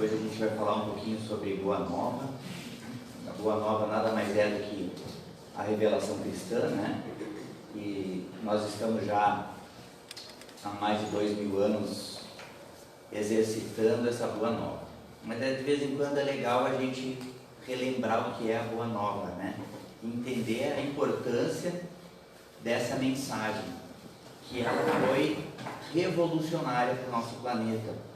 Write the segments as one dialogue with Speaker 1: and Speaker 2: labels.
Speaker 1: Depois a gente vai falar um pouquinho sobre Boa Nova. A Boa Nova nada mais é do que a revelação cristã, né? E nós estamos já há mais de 2000 anos exercitando essa Boa Nova. Mas de vez em quando é legal a gente relembrar o que é a Boa Nova, né? Entender a importância dessa mensagem, que ela foi revolucionária para o nosso planeta.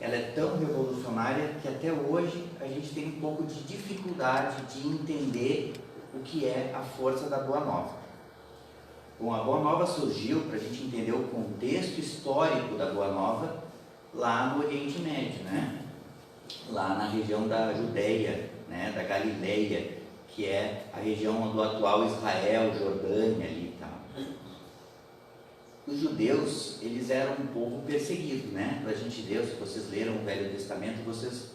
Speaker 1: Ela é tão revolucionária que até hoje a gente tem um pouco de dificuldade de entender o que é a força da Boa Nova. Bom, a Boa Nova surgiu, para a gente entender o contexto histórico da Boa Nova, lá no Oriente Médio, né? Lá na região da Judeia, né? Da Galileia, que é a região do atual Israel, Jordânia ali e tal. Os judeus, eles eram um povo perseguido, né? Para a gente ler, se vocês leram o Velho Testamento, vocês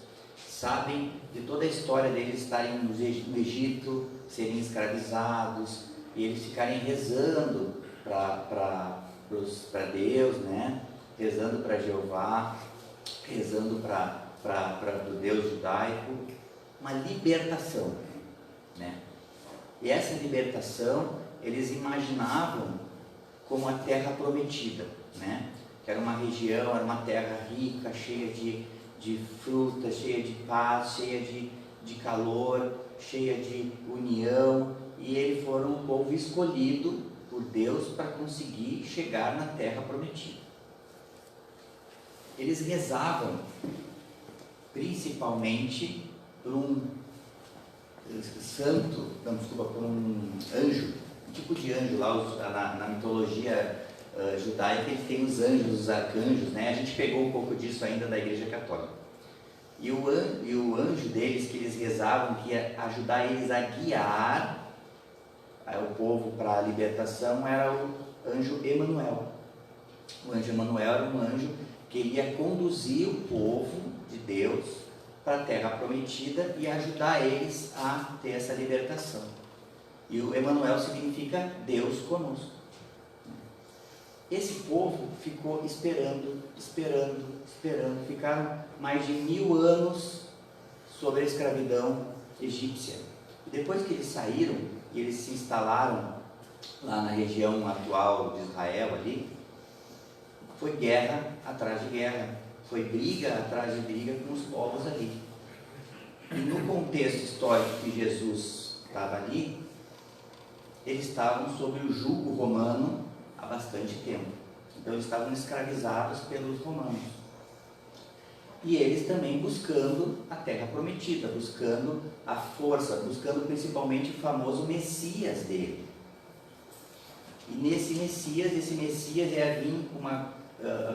Speaker 1: sabem de toda a história deles estarem no Egito, serem escravizados, e eles ficarem rezando para Deus, né? Rezando para Jeová, rezando para o Deus judaico, uma libertação, né? E essa libertação, eles imaginavam como a terra prometida, né? Que era uma região, era uma terra rica, cheia de frutas, cheia de paz, cheia de calor, cheia de união, e eles foram um povo escolhido por Deus para conseguir chegar na terra prometida. Eles rezavam principalmente por um santo, não, desculpa, por um anjo, um tipo de anjo lá, na mitologia judaica, ele tem os anjos, os arcanjos, né? A gente pegou um pouco disso ainda da Igreja Católica. E o anjo deles, que eles rezavam, que ia ajudar eles a guiar o povo para a libertação, era o anjo Emanuel. O anjo Emanuel era um anjo que ia conduzir o povo de Deus para a terra prometida e ajudar eles a ter essa libertação. E o Emanuel significa Deus conosco. Esse povo ficou esperando, ficaram mais de 1000 anos sob a escravidão egípcia. E depois que eles saíram e eles se instalaram lá na região atual de Israel ali, foi guerra atrás de guerra, foi briga atrás de briga com os povos ali. E no contexto histórico que Jesus estava ali, eles estavam sob o jugo romano há bastante tempo. Então eles estavam escravizados pelos romanos. E eles também buscando a terra prometida, buscando a força, buscando principalmente o famoso Messias dele. E esse Messias ia vir com uma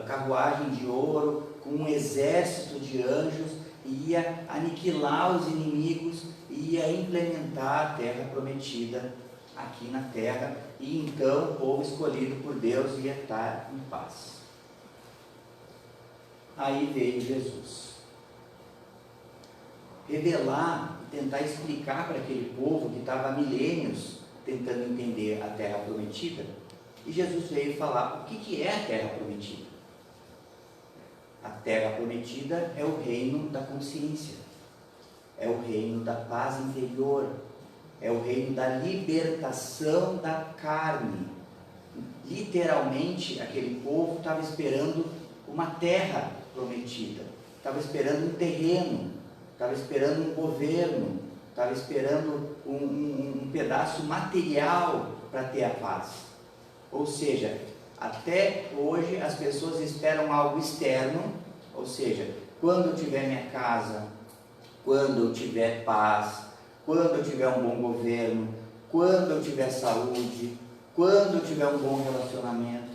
Speaker 1: carruagem de ouro, com um exército de anjos, e ia aniquilar os inimigos, e ia implementar a terra prometida aqui na terra, e então o povo escolhido por Deus ia estar em paz. Aí veio Jesus revelar e tentar explicar para aquele povo que estava há milênios tentando entender a terra prometida. E Jesus veio falar o que é a terra prometida. A terra prometida é o reino da consciência, é o reino da paz interior, é o reino da libertação da carne. Literalmente, aquele povo estava esperando uma terra prometida, estava esperando um terreno, estava esperando um governo, estava esperando um pedaço material para ter a paz. Ou seja, até hoje as pessoas esperam algo externo, ou seja, quando eu tiver minha casa, quando eu tiver paz, quando eu tiver um bom governo, quando eu tiver saúde, quando eu tiver um bom relacionamento,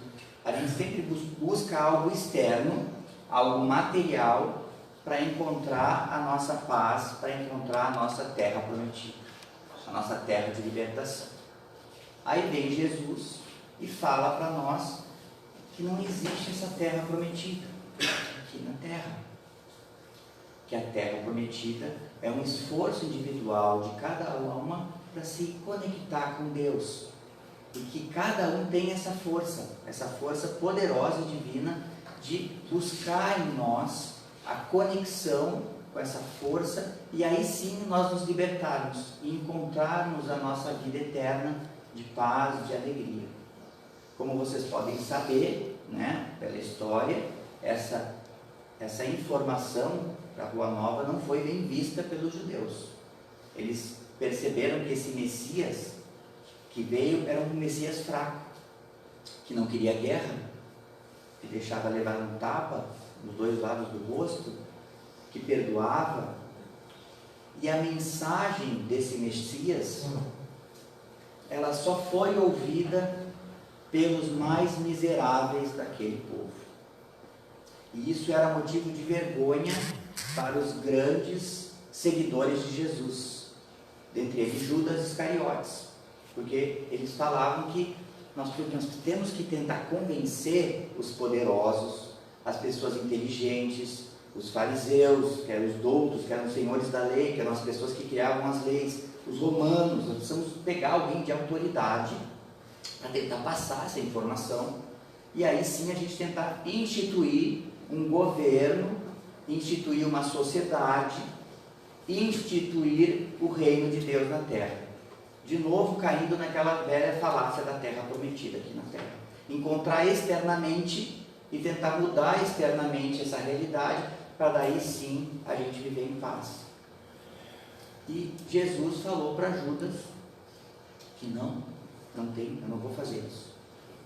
Speaker 1: a gente sempre busca algo externo, algo material, para encontrar a nossa paz, para encontrar a nossa terra prometida, a nossa terra de libertação. Aí vem Jesus e fala para nós que não existe essa terra prometida aqui na terra. Que a terra prometida é um esforço individual de cada alma para se conectar com Deus. E que cada um tem essa força poderosa e divina de buscar em nós a conexão com essa força, e aí sim nós nos libertarmos e encontrarmos a nossa vida eterna de paz, de alegria. Como vocês podem saber, né, pela história, essa informação para a Boa Nova não foi bem vista pelos judeus. Eles perceberam que esse Messias que veio era um Messias fraco, que não queria guerra, que deixava levar um tapa nos dois lados do rosto, que perdoava. E a mensagem desse Messias, ela só foi ouvida pelos mais miseráveis daquele povo. E isso era motivo de vergonha para os grandes seguidores de Jesus, dentre eles Judas Iscariotes, porque eles falavam que nós temos que tentar convencer os poderosos, as pessoas inteligentes, os fariseus, que eram os doutos, que eram os senhores da lei, que eram as pessoas que criavam as leis, os romanos. Nós precisamos pegar alguém de autoridade para tentar passar essa informação, e aí sim a gente tentar instituir um governo, instituir uma sociedade, instituir o reino de Deus na terra. De novo caindo naquela velha falácia da terra prometida aqui na terra. Encontrar externamente e tentar mudar externamente essa realidade, para daí sim a gente viver em paz. E Jesus falou para Judas que não tem, eu não vou fazer isso.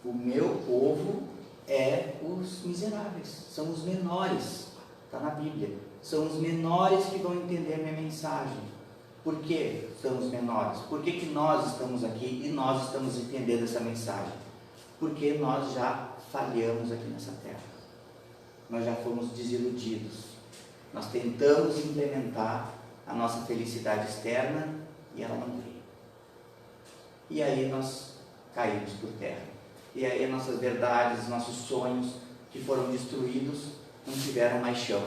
Speaker 1: O meu povo é os miseráveis, são os menores, está na Bíblia, são os menores que vão entender a minha mensagem. Por que são os menores? Por que nós estamos aqui e nós estamos entendendo essa mensagem? Porque nós já falhamos aqui nessa terra, nós já fomos desiludidos, nós tentamos implementar a nossa felicidade externa e ela não veio. E aí nós caímos por terra. E aí as nossas verdades, nossos sonhos que foram destruídos não tiveram mais chão.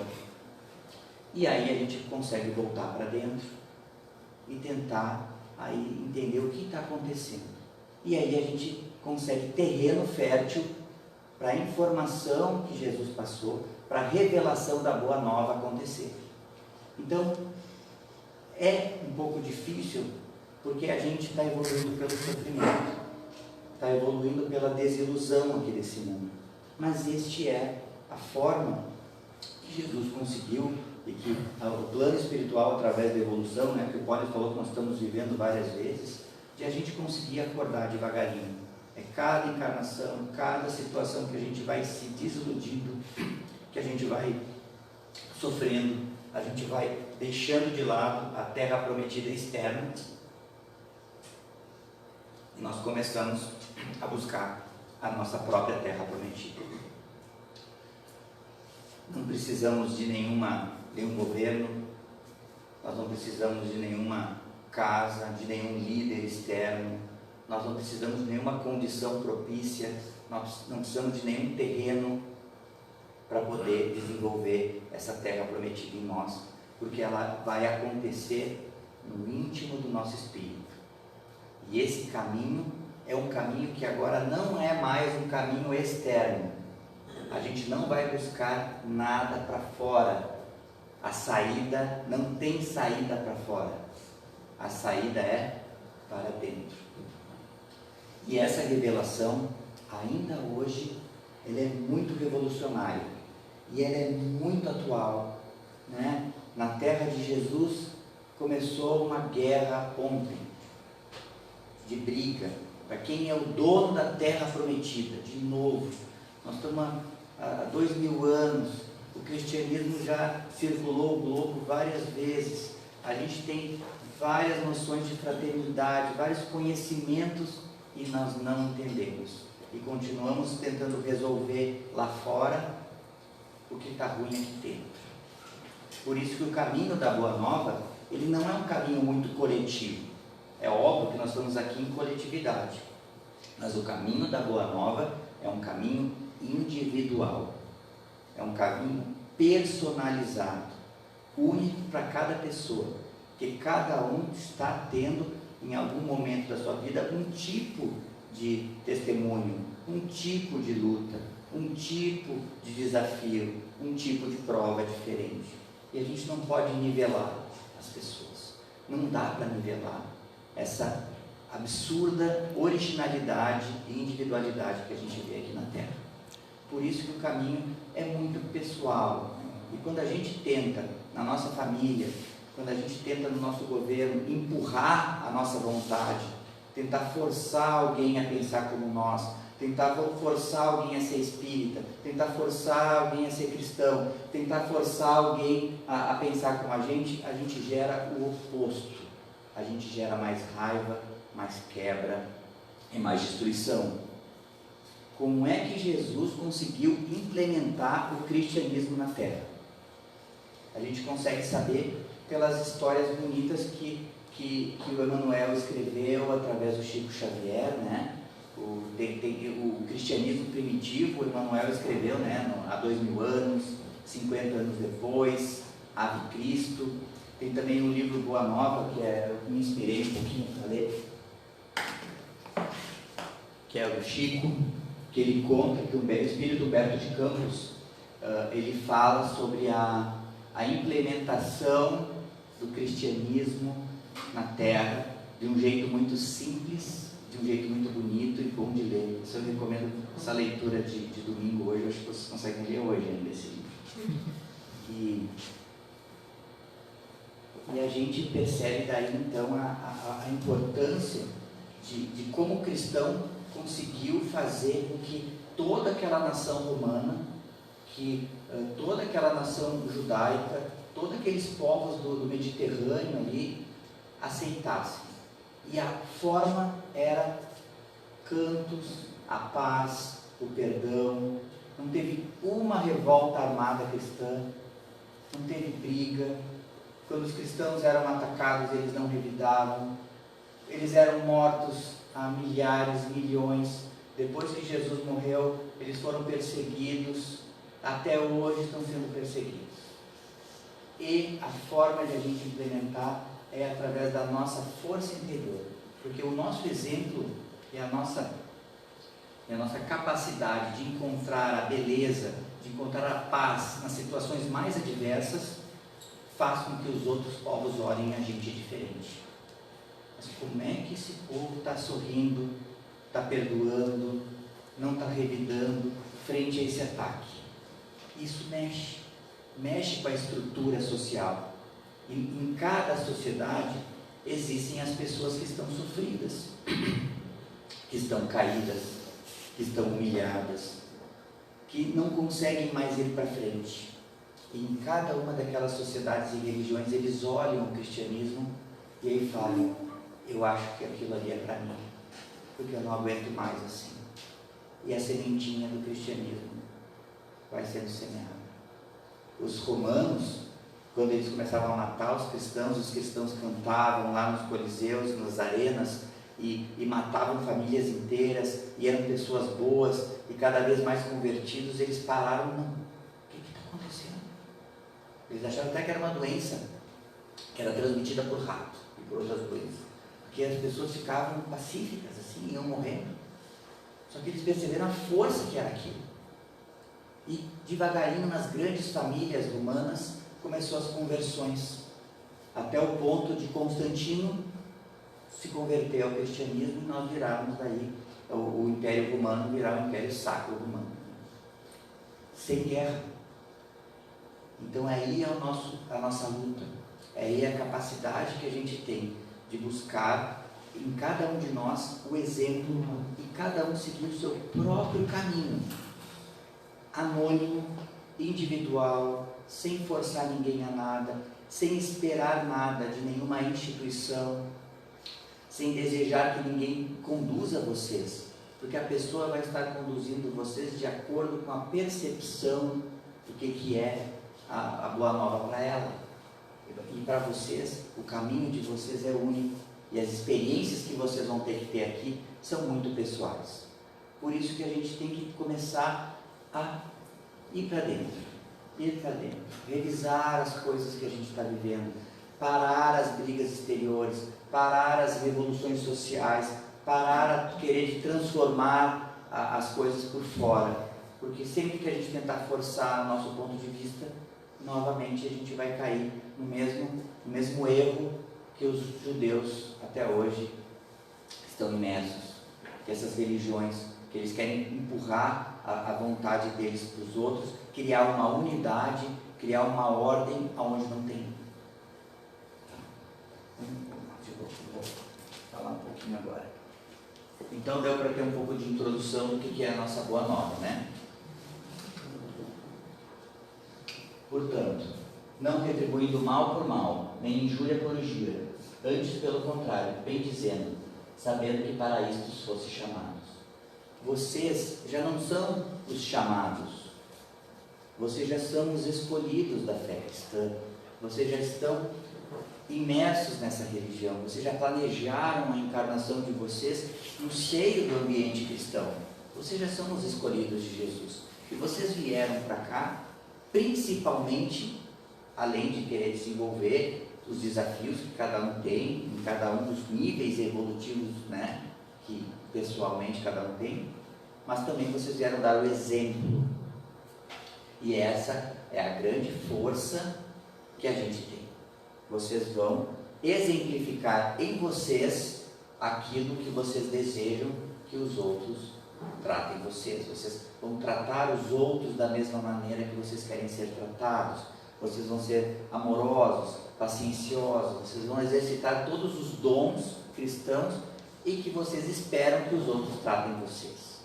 Speaker 1: E aí a gente consegue voltar para dentro e tentar aí entender o que está acontecendo. E aí a gente consegue terreno fértil para a informação que Jesus passou, para a revelação da Boa Nova acontecer. Então, é um pouco difícil, porque a gente está evoluindo pelo sofrimento, está evoluindo pela desilusão aqui desse mundo. Mas este é a forma que Jesus conseguiu, e que o plano espiritual através da evolução, né, que o Paulo falou que nós estamos vivendo várias vezes, de a gente conseguir acordar devagarinho. É cada encarnação, cada situação que a gente vai se desiludindo, que a gente vai sofrendo, a gente vai deixando de lado a terra prometida externa, e nós começamos a buscar a nossa própria terra prometida. Não precisamos de nenhum governo, nós não precisamos de nenhuma casa, de nenhum líder externo, nós não precisamos de nenhuma condição propícia, nós não precisamos de nenhum terreno para poder desenvolver essa terra prometida em nós, porque ela vai acontecer no íntimo do nosso espírito. E esse caminho é um caminho que agora não é mais um caminho externo. A gente não vai buscar nada para fora. A saída, não tem saída para fora. A saída é para dentro. E essa revelação, ainda hoje, ela é muito revolucionária. E ela é muito atual, né? Na terra de Jesus começou uma guerra ontem, de briga, para quem é o dono da terra prometida. De novo, nós estamos há 2000 anos, o cristianismo já circulou o globo várias vezes, a gente tem várias noções de fraternidade, vários conhecimentos, e nós não entendemos, e continuamos tentando resolver lá fora o que está ruim aqui dentro. Por isso que o caminho da Boa Nova, ele não é um caminho muito coletivo. É óbvio que nós estamos aqui em coletividade, mas o caminho da Boa Nova é um caminho individual, é um caminho personalizado, único para cada pessoa, que cada um está tendo em algum momento da sua vida um tipo de testemunho, um tipo de luta, um tipo de desafio, um tipo de prova diferente. E a gente não pode nivelar as pessoas. Não dá para nivelar essa absurda originalidade e individualidade que a gente vê aqui na Terra. Por isso que o caminho é muito pessoal. E quando a gente tenta, na nossa família, quando a gente tenta no nosso governo empurrar a nossa vontade, tentar forçar alguém a pensar como nós, tentar forçar alguém a ser espírita, tentar forçar alguém a ser cristão, tentar forçar alguém a pensar como a gente gera o oposto. A gente gera mais raiva, mais quebra e mais destruição. Como é que Jesus conseguiu implementar o cristianismo na Terra? A gente consegue saber pelas histórias bonitas que o Emmanuel escreveu através do Chico Xavier, né? O cristianismo primitivo, o Emmanuel escreveu, né, há 2000 anos, 50 anos depois, Ave Cristo. Tem também um livro Boa Nova, que eu me inspirei um pouquinho para ler, que é o do Chico, que ele conta que o espírito Humberto de Campos, ele fala sobre a implementação do cristianismo na Terra de um jeito muito simples, de um jeito muito bonito e bom de ler. Isso eu recomendo essa leitura de domingo hoje. Eu acho que vocês conseguem ler hoje ainda esse livro. E a gente percebe daí então a importância de como o cristão conseguiu fazer com que toda aquela nação romana, que toda aquela nação judaica, todos aqueles povos do Mediterrâneo ali aceitassem. E a forma era cantos, a paz, o perdão. Não teve uma revolta armada cristã, não teve briga. Quando os cristãos eram atacados, eles não revidavam. Eles eram mortos a milhares, milhões. Depois que Jesus morreu, eles foram perseguidos. Até hoje estão sendo perseguidos. E a forma de a gente implementar é através da nossa força interior, porque o nosso exemplo e a nossa capacidade de encontrar a beleza, de encontrar a paz nas situações mais adversas, faz com que os outros povos olhem a gente diferente. Mas como é que esse povo está sorrindo, está perdoando, não está revidando frente a esse ataque? Isso mexe com a estrutura social. Em cada sociedade existem as pessoas que estão sofridas, que estão caídas, que estão humilhadas, que não conseguem mais ir para frente. E em cada uma daquelas sociedades e religiões eles olham o cristianismo e aí falam: eu acho que aquilo ali é para mim, porque eu não aguento mais assim. E a sementinha do cristianismo vai sendo semeada. Os romanos, quando eles começavam a matar os cristãos cantavam lá nos coliseus, nas arenas, e matavam famílias inteiras, e eram pessoas boas, e cada vez mais convertidos. Eles pararam: não, o que está acontecendo? Eles acharam até que era uma doença, que era transmitida por rato e por outras doenças, porque as pessoas ficavam pacíficas, assim, iam morrendo. Só que eles perceberam a força que era aquilo. E devagarinho, nas grandes famílias romanas, começou as conversões, até o ponto de Constantino se converter ao cristianismo e nós virarmos daí, o Império Romano virar o Império Sacro Romano, sem guerra. Então aí é a nossa luta, aí é a capacidade que a gente tem de buscar em cada um de nós o exemplo e cada um seguir o seu próprio caminho, anônimo, individual, sem forçar ninguém a nada, sem esperar nada de nenhuma instituição, sem desejar que ninguém conduza vocês, porque a pessoa vai estar conduzindo vocês de acordo com a percepção do que é a boa nova para ela. E para vocês, o caminho de vocês é único, e as experiências que vocês vão ter que ter aqui são muito pessoais. Por isso que a gente tem que começar a ir para dentro, revisar as coisas que a gente está vivendo, parar as brigas exteriores, parar as revoluções sociais, parar a querer transformar as coisas por fora Porque sempre que a gente tentar forçar o nosso ponto de vista, novamente a gente vai cair no mesmo erro que os judeus até hoje estão imersos, que essas religiões, que eles querem empurrar a vontade deles para os outros, criar uma unidade, criar uma ordem aonde não tem. Vou falar um pouquinho agora. Então deu para ter um pouco de introdução do que é a nossa boa nova, né? Portanto, não retribuindo mal por mal, nem injúria por injúria, antes pelo contrário, bem dizendo, sabendo que para isto fosse chamados. Vocês já não são os chamados, vocês já são os escolhidos da fé cristã, vocês já estão imersos nessa religião, vocês já planejaram a encarnação de vocês no seio do ambiente cristão, vocês já são os escolhidos de Jesus, e vocês vieram para cá, principalmente, além de querer desenvolver os desafios que cada um tem, em cada um dos níveis evolutivos, né, que pessoalmente cada um tem, mas também vocês vieram dar o exemplo, e essa é a grande força que a gente tem. Vocês vão exemplificar em vocês aquilo que vocês desejam que os outros tratem vocês. Vocês vão tratar os outros da mesma maneira que vocês querem ser tratados. Vocês vão ser amorosos, pacienciosos. Vocês vão exercitar todos os dons cristãos e que vocês esperam que os outros tratem vocês.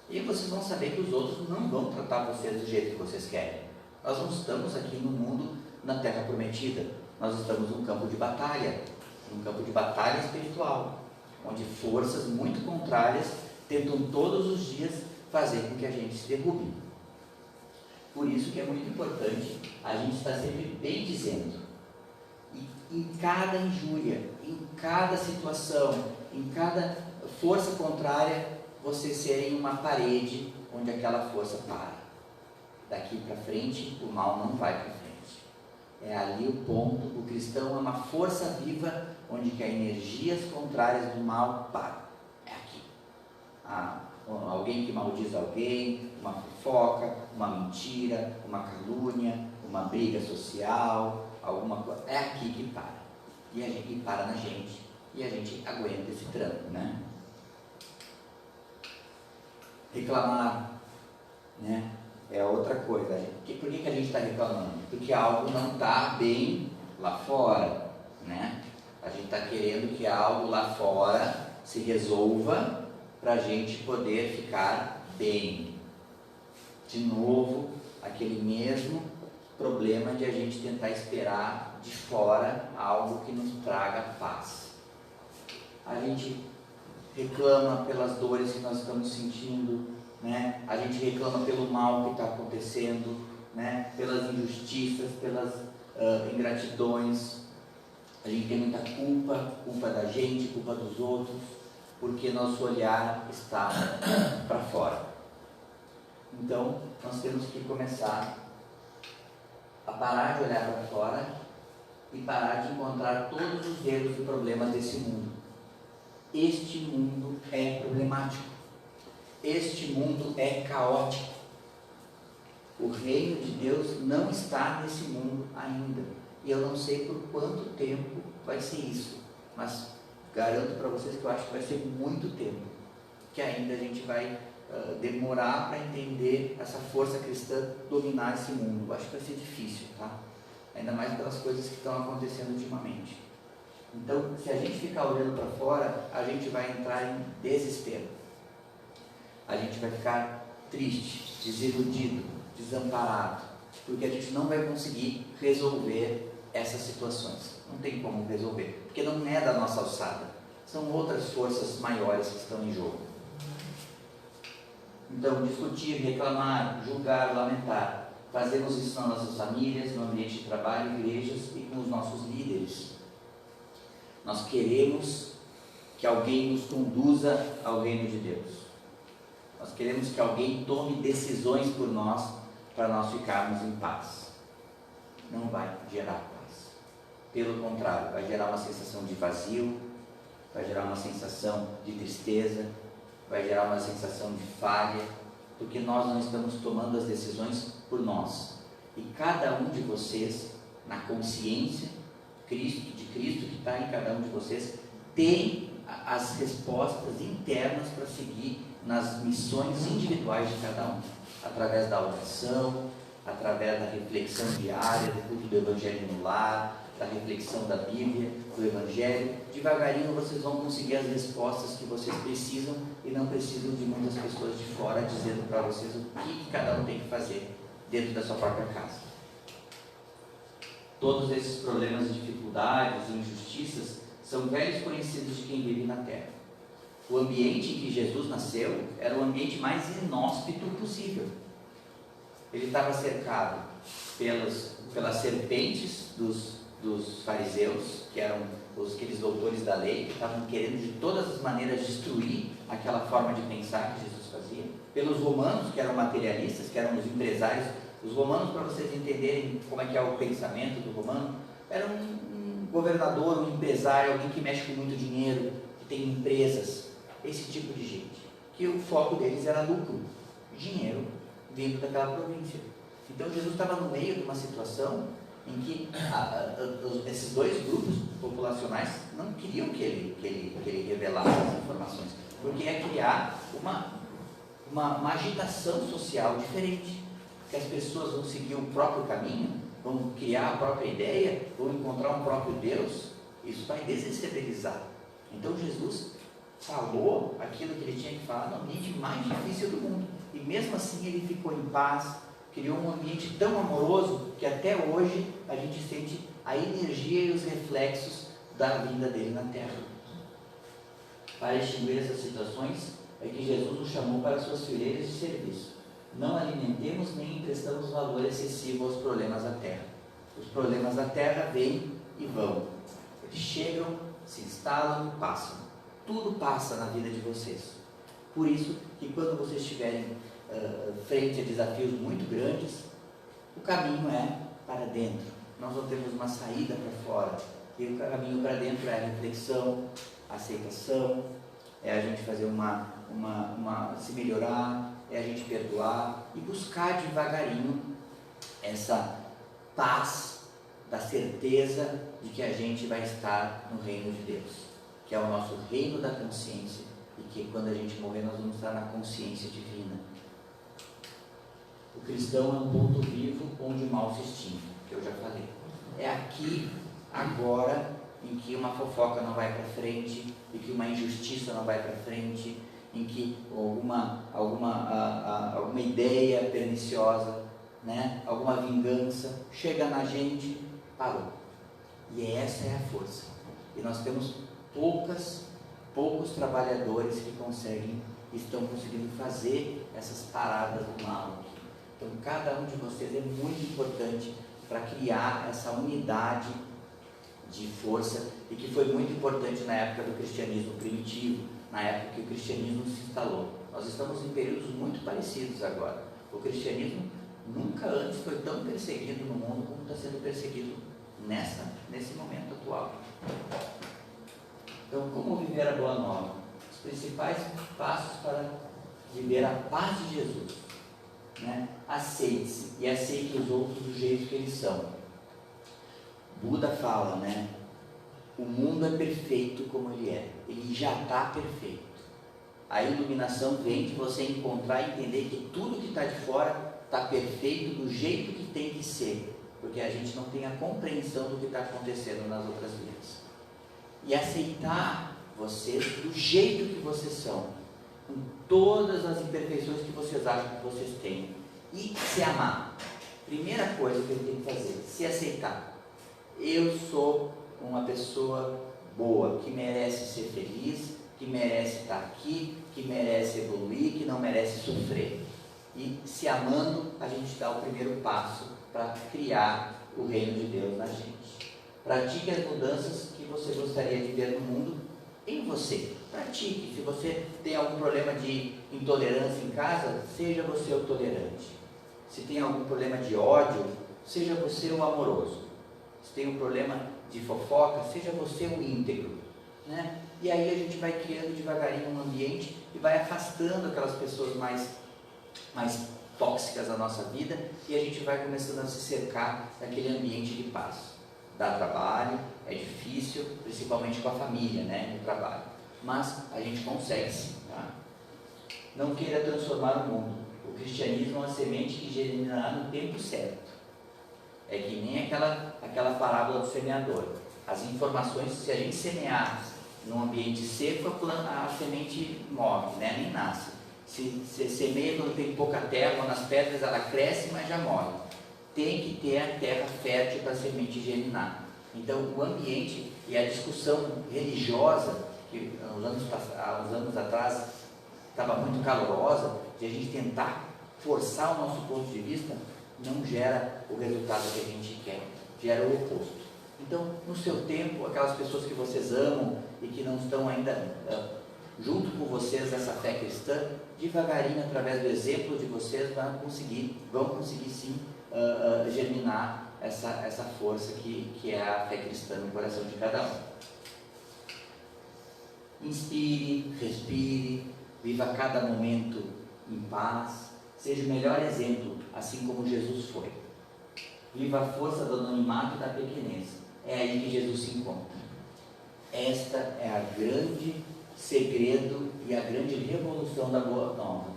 Speaker 1: E vocês vão saber que os outros não vão tratar vocês do jeito que vocês querem. Nós não estamos aqui no mundo, na Terra Prometida. Nós estamos num campo de batalha espiritual, onde forças muito contrárias tentam todos os dias fazer com que a gente se derrube. Por isso que é muito importante a gente estar sempre bem dizendo, e em cada injúria, em cada situação, em cada força contrária, vocês serem uma parede onde aquela força para. Daqui para frente, o mal não vai para frente. É ali o ponto. O cristão é uma força viva onde que as energias contrárias do mal param. É aqui. Alguém que maldiz alguém, uma fofoca, uma mentira, uma calúnia, uma briga social, alguma coisa. É aqui que para. E a gente para na gente. E a gente aguenta esse tranco, né? Reclamar, né? É outra coisa. Por que a gente está reclamando? Porque algo não está bem lá fora, né? A gente está querendo que algo lá fora se resolva para a gente poder ficar bem. De novo, aquele mesmo problema de a gente tentar esperar de fora algo que nos traga paz. A gente reclama pelas dores que nós estamos sentindo, né? A gente reclama pelo mal que está acontecendo, né? Pelas injustiças, pelas ingratidões. A gente tem muita culpa da gente, culpa dos outros, porque nosso olhar está para fora. Então, nós temos que começar a parar de olhar para fora e parar de encontrar todos os erros e problemas desse mundo. Este mundo é problemático. Este mundo é caótico. O reino de Deus não está nesse mundo ainda. E eu não sei por quanto tempo vai ser isso. Mas garanto para vocês que eu acho que vai ser muito tempo. Que ainda a gente vai demorar para entender essa força cristã dominar esse mundo. Eu acho que vai ser difícil, tá? Ainda mais pelas coisas que estão acontecendo ultimamente. Então, se a gente ficar olhando para fora, a gente vai entrar em desespero. A gente vai ficar triste, desiludido, desamparado, porque a gente não vai conseguir resolver essas situações. Não tem como resolver, porque não é da nossa alçada. São outras forças maiores que estão em jogo. Então, discutir, reclamar, julgar, lamentar. Fazemos isso nas nossas famílias, no ambiente de trabalho, igrejas e com os nossos líderes. Nós queremos que alguém nos conduza ao reino de Deus. Nós queremos que alguém tome decisões por nós, para nós ficarmos em paz. Não vai gerar paz. Pelo contrário, vai gerar uma sensação de vazio, vai gerar uma sensação de tristeza, vai gerar uma sensação de falha, porque nós não estamos tomando as decisões por nós. E cada um de vocês, na consciência de Cristo que está em cada um de vocês, tem as respostas internas para seguir nas missões individuais de cada um, através da oração, através da reflexão diária, do culto do Evangelho no lar, da reflexão da Bíblia, do Evangelho. Devagarinho vocês vão conseguir as respostas que vocês precisam e não precisam de muitas pessoas de fora dizendo para vocês o que cada um tem que fazer dentro da sua própria casa. Todos esses problemas, dificuldades e injustiças são velhos conhecidos de quem vive na Terra. O ambiente em que Jesus nasceu era o ambiente mais inóspito possível. Ele estava cercado pelas serpentes dos fariseus, que eram aqueles doutores da lei, que estavam querendo de todas as maneiras destruir aquela forma de pensar que Jesus fazia, pelos romanos, que eram materialistas, que eram os empresários. Os romanos, para vocês entenderem como é que é o pensamento do romano, era um governador, um empresário, alguém que mexe com muito dinheiro, que tem empresas, esse tipo de gente, que o foco deles era lucro, dinheiro dentro daquela província. Então Jesus estava no meio de uma situação em que esses dois grupos populacionais não queriam que ele revelasse as informações, porque ia criar uma agitação social diferente, que as pessoas vão seguir o próprio caminho, vão criar a própria ideia, vão encontrar um próprio Deus. Isso vai desestabilizar. Então Jesus falou aquilo que ele tinha que falar no ambiente mais difícil do mundo, e mesmo assim ele ficou em paz, criou um ambiente tão amoroso que até hoje a gente sente a energia e os reflexos da vinda dele na Terra. Para extinguir essas situações é que Jesus nos chamou para suas fileiras de serviço. Não alimentemos nem emprestamos valor excessivo aos problemas da Terra. Os problemas da Terra vêm e vão. Eles chegam, se instalam e passam. Tudo passa na vida de vocês. Por isso que quando vocês estiverem frente a desafios muito grandes, o caminho é para dentro. Nós não temos uma saída para fora. E o caminho para dentro é a reflexão, a aceitação, é a gente fazer se melhorar, é a gente perdoar e buscar devagarinho essa paz da certeza de que a gente vai estar no reino de Deus, que é o nosso reino da consciência, e que quando a gente morrer nós vamos estar na consciência divina. O cristão é um ponto vivo onde o mal se extingue, que eu já falei. É aqui, agora, em que uma fofoca não vai para frente, e que uma injustiça não vai para frente, em que alguma ideia perniciosa, né, alguma vingança chega na gente, parou. E essa é a força. E nós temos poucos trabalhadores que estão conseguindo fazer essas paradas do mal. Então cada um de vocês é muito importante para criar essa unidade de força, e que foi muito importante na época do cristianismo primitivo, na época que o cristianismo se instalou. Nós estamos em períodos muito parecidos agora. O cristianismo nunca antes foi tão perseguido no mundo como está sendo perseguido nesse momento atual. Então, como viver a boa nova? Os principais passos para viver a paz de Jesus, né? Aceite-se e aceite os outros do jeito que eles são. Buda fala, né? O mundo é perfeito como ele é. Ele já está perfeito. A iluminação vem de você encontrar e entender que tudo que está de fora está perfeito do jeito que tem que ser, porque a gente não tem a compreensão do que está acontecendo nas outras vidas. E aceitar vocês do jeito que vocês são, com todas as imperfeições que vocês acham que vocês têm, e se amar. Primeira coisa que ele tem que fazer, se aceitar. Eu sou uma pessoa boa, que merece ser feliz, que merece estar aqui, que merece evoluir, que não merece sofrer. E se amando, a gente dá o primeiro passo para criar o reino de Deus na gente. Pratique as mudanças que você gostaria de ver no mundo em você. Pratique. Se você tem algum problema de intolerância em casa, seja você o tolerante. Se tem algum problema de ódio, seja você o amoroso. Se tem um problema de fofoca, seja você o íntegro, né? E aí a gente vai criando devagarinho um ambiente e vai afastando aquelas pessoas mais mais tóxicas da nossa vida, e a gente vai começando a se cercar daquele ambiente de paz. Dá trabalho, é difícil, principalmente com a família, né, no trabalho, mas a gente consegue sim, tá? Não queira transformar o mundo. O cristianismo é uma semente que germinará no tempo certo. É que nem aquela parábola do semeador. As informações, se a gente semear num ambiente seco, a semente morre, né, nem nasce. Se semeia quando tem pouca terra ou nas pedras, ela cresce, mas já morre. Tem que ter a terra fértil para a semente germinar. Então, o ambiente e a discussão religiosa, que há uns anos atrás estava muito calorosa, de a gente tentar forçar o nosso ponto de vista, não gera o resultado que a gente quer, gera o oposto. Então, no seu tempo, aquelas pessoas que vocês amam e que não estão ainda junto com vocês nessa fé cristã, devagarinho, através do exemplo de vocês, vão conseguir sim germinar essa força que é a fé cristã no coração de cada um. Inspire, respire, viva cada momento em paz, seja o melhor exemplo, assim como Jesus foi. Viva a força do anonimato e da pequenez. É aí que Jesus se encontra. Esta é a grande segredo e a grande revolução da Boa Nova.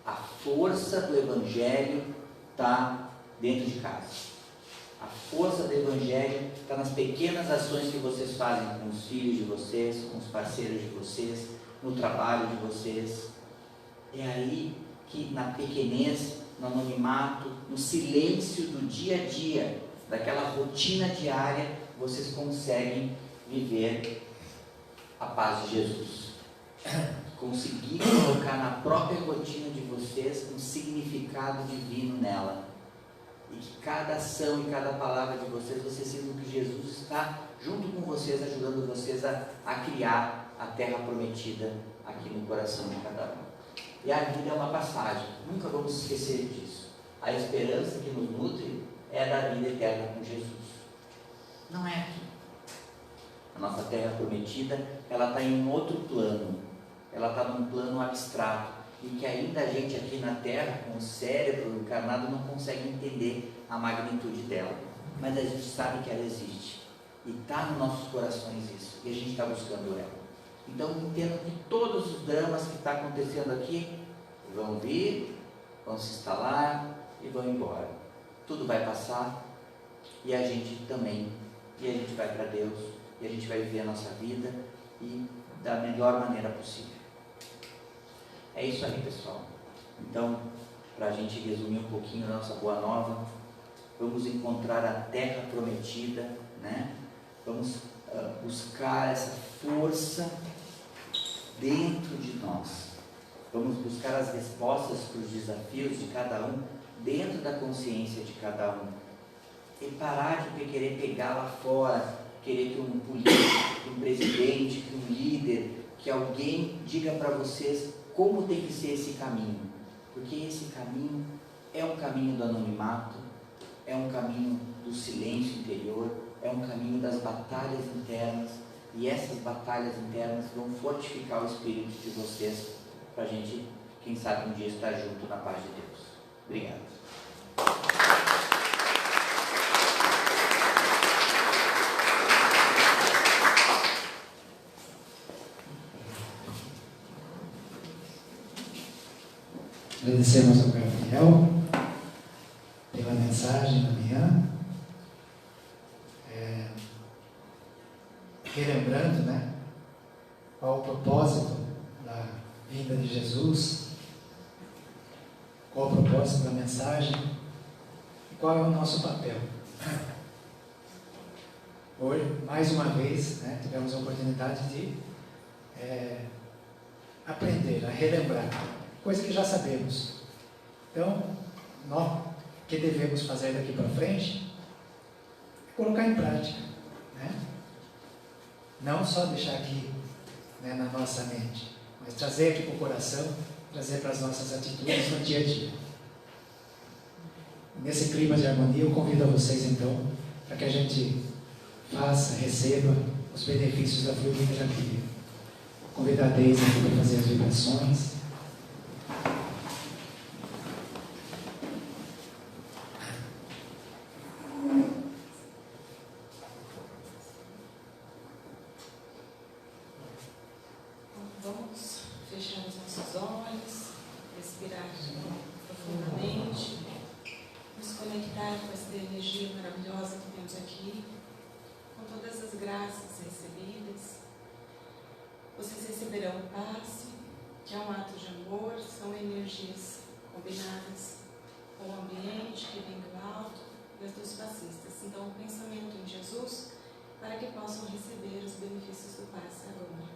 Speaker 1: A força do Evangelho está dentro de casa. A força do Evangelho está nas pequenas ações que vocês fazem com os filhos de vocês, com os parceiros de vocês, no trabalho de vocês. É aí que, na pequenez, no anonimato, no silêncio do dia a dia, daquela rotina diária, vocês conseguem viver a paz de Jesus. Conseguir colocar na própria rotina de vocês um significado divino nela. E que cada ação e cada palavra de vocês sintam que Jesus está junto com vocês, ajudando vocês a criar a terra prometida aqui no coração de cada um. E a vida é uma passagem, nunca vamos esquecer disso. A esperança que nos nutre é da vida eterna com Jesus. Não é aqui. A nossa terra prometida, ela está em um outro plano. Ela está num plano abstrato. E que ainda a gente aqui na terra, com o cérebro encarnado, não consegue entender a magnitude dela. Mas a gente sabe que ela existe. E está nos nossos corações isso. E a gente está buscando ela. Então entendo que todos os dramas que estão acontecendo aqui vão vir, vão se instalar e vão embora. Tudo vai passar e a gente também. E a gente vai para Deus e a gente vai viver a nossa vida e da melhor maneira possível. É isso aí, pessoal. Então, para a gente resumir um pouquinho da nossa Boa Nova, vamos encontrar a terra prometida, né? Vamos buscar essa força dentro de nós. Vamos buscar as respostas para os desafios de cada um dentro da consciência de cada um. E parar de querer pegar lá fora, querer que um político, que um presidente, que um líder, que alguém diga para vocês como tem que ser esse caminho. Porque esse caminho é um caminho do anonimato, é um caminho do silêncio interior, é um caminho das batalhas internas, e essas batalhas internas vão fortificar o espírito de vocês, para a gente, quem sabe, um dia estar junto na paz de Deus. Obrigado.
Speaker 2: Agradecemos ao Gabriel pela mensagem da manhã. Relembrando, né, qual o propósito da vinda de Jesus, qual o propósito da mensagem e qual é o nosso papel. Hoje, mais uma vez, né, tivemos a oportunidade de aprender, a relembrar, coisa que já sabemos. Então, nós que devemos fazer daqui para frente é colocar em prática, né? Não só deixar aqui, né, na nossa mente, mas trazer aqui para o coração, trazer para as nossas atitudes no dia a dia. Nesse clima de harmonia, eu convido a vocês então, para que a gente receba os benefícios da fluidoterapia. Convido a Deise aqui para fazer as vibrações.
Speaker 3: maravilhosa que temos aqui, com todas as graças recebidas. Vocês receberão o passe, que é um ato de amor, são energias combinadas com o ambiente que vem do alto e as dos passistas. Então, o pensamento em Jesus para que possam receber os benefícios do passe agora.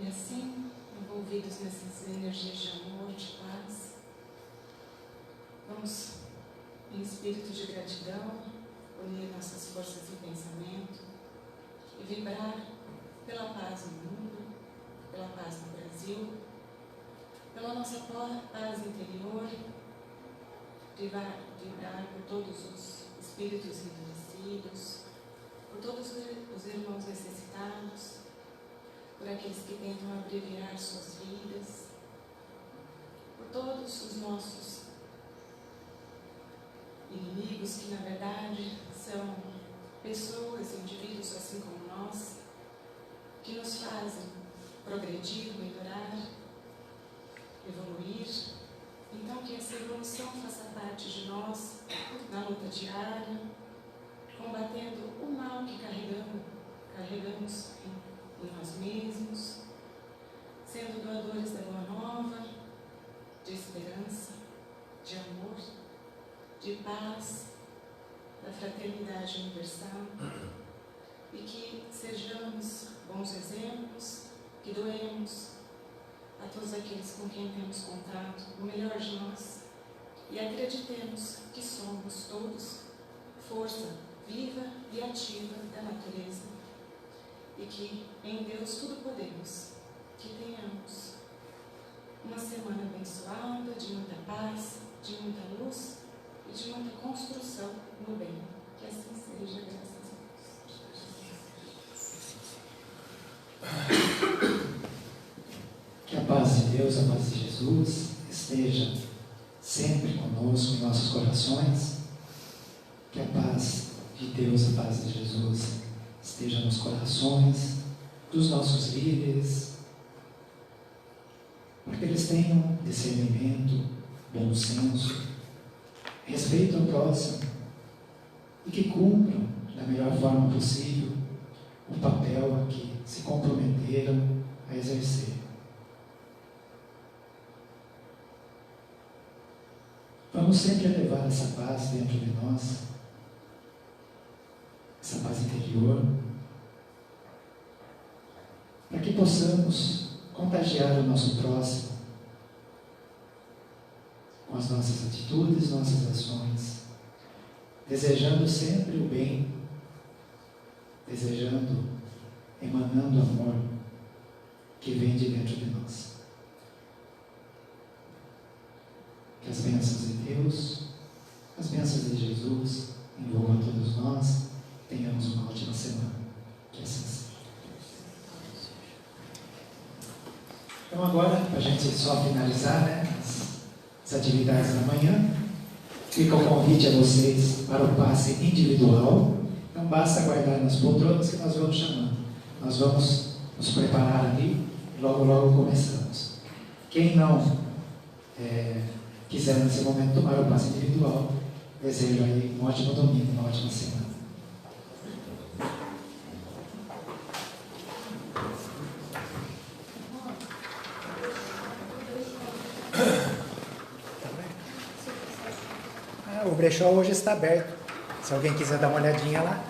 Speaker 3: E assim, envolvidos nessas energias de amor, de paz, vamos, em espírito de gratidão, unir nossas forças de pensamento e vibrar pela paz no mundo, pela paz no Brasil, pela nossa paz interior, vibrar por todos os espíritos endurecidos, por todos os irmãos necessitados, por aqueles que tentam abreviar suas vidas, por todos os nossos inimigos, que na verdade são pessoas, indivíduos assim como nós, que nos fazem progredir, melhorar, evoluir. Então que essa evolução faça parte de nós na luta diária, combatendo o mal que carregamos em nós mesmos, sendo doadores da boa nova, de esperança, de amor, de paz, da fraternidade universal, e que sejamos bons exemplos, que doemos a todos aqueles com quem temos contato o melhor de nós e acreditemos que somos todos força viva e ativa da natureza e que em Deus tudo podemos, que tenhamos uma semana abençoada, de muita paz, de muita luz e de muita construção no bem. Que assim seja, graças a Deus.
Speaker 2: Que a paz de Deus, a paz de Jesus esteja sempre conosco em nossos corações. Que a paz de Deus, a paz de Jesus esteja nos corações dos nossos líderes, porque eles tenham discernimento, bom senso, respeito ao próximo e que cumpram da melhor forma possível o papel a que se comprometeram a exercer. Vamos sempre levar essa paz dentro de nós, essa paz interior, para que possamos contagiar o nosso próximo com as nossas atitudes, nossas ações, desejando sempre o bem, emanando amor que vem de dentro de nós. Que as bênçãos de Deus, as bênçãos de Jesus envolvam todos nós, tenhamos uma ótima semana. Que assim seja. Então agora, para a gente só finalizar, as atividades da manhã, fica o convite a vocês para o passe individual. Não basta aguardar nas poltronas que nós vamos chamando. Nós vamos nos preparar ali e logo começamos. Quem não quiser nesse momento tomar o passe individual, desejo aí um ótimo domingo, uma ótima semana. O brechó hoje está aberto. Se alguém quiser dar uma olhadinha lá.